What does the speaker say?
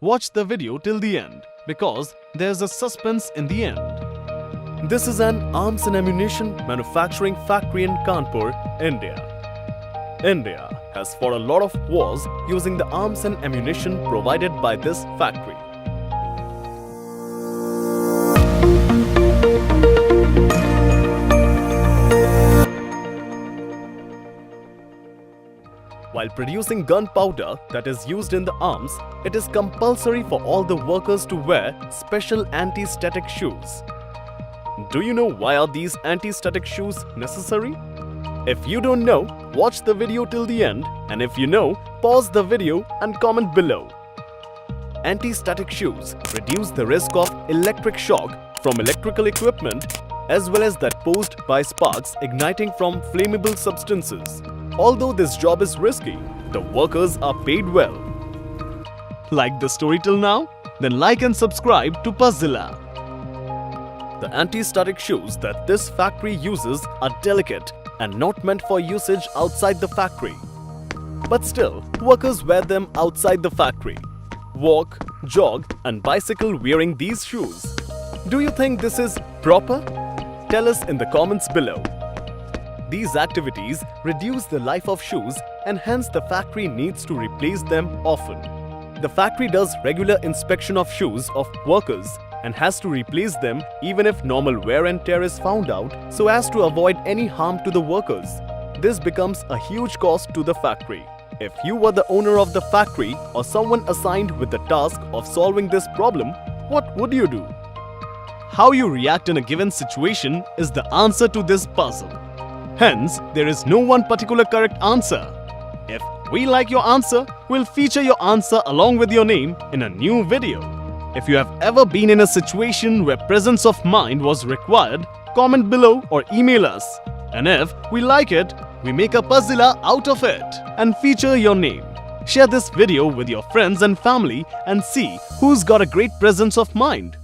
Watch the video till the end because there's a suspense in the end. This is an arms and ammunition manufacturing factory in Kanpur, India. India has fought a lot of wars using the arms and ammunition provided by this factory. While producing gunpowder that is used in the arms, it is compulsory for all the workers to wear special anti-static shoes. Do you know why are these anti-static shoes necessary? If you don't know, watch the video till the end, and if you know, pause the video and comment below. Anti-static shoes reduce the risk of electric shock from electrical equipment as well as that posed by sparks igniting from flammable substances. Although this job is risky, the workers are paid well. Like the story till now? Then like and subscribe to Puzzilla. The anti-static shoes that this factory uses are delicate and not meant for usage outside the factory. But still, workers wear them outside the factory. Walk, jog and bicycle wearing these shoes. Do you think this is proper? Tell us in the comments below. These activities reduce the life of shoes and hence the factory needs to replace them often. The factory does regular inspection of shoes of workers and has to replace them even if normal wear and tear is found out so as to avoid any harm to the workers. This becomes a huge cost to the factory. If you were the owner of the factory or someone assigned with the task of solving this problem, what would you do? How you react in a given situation is the answer to this puzzle. Hence, there is no one particular correct answer. If we like your answer, we'll feature your answer along with your name in a new video. If you have ever been in a situation where presence of mind was required, comment below or email us. And if we like it, we make a puzzle out of it and feature your name. Share this video with your friends and family and see who's got a great presence of mind.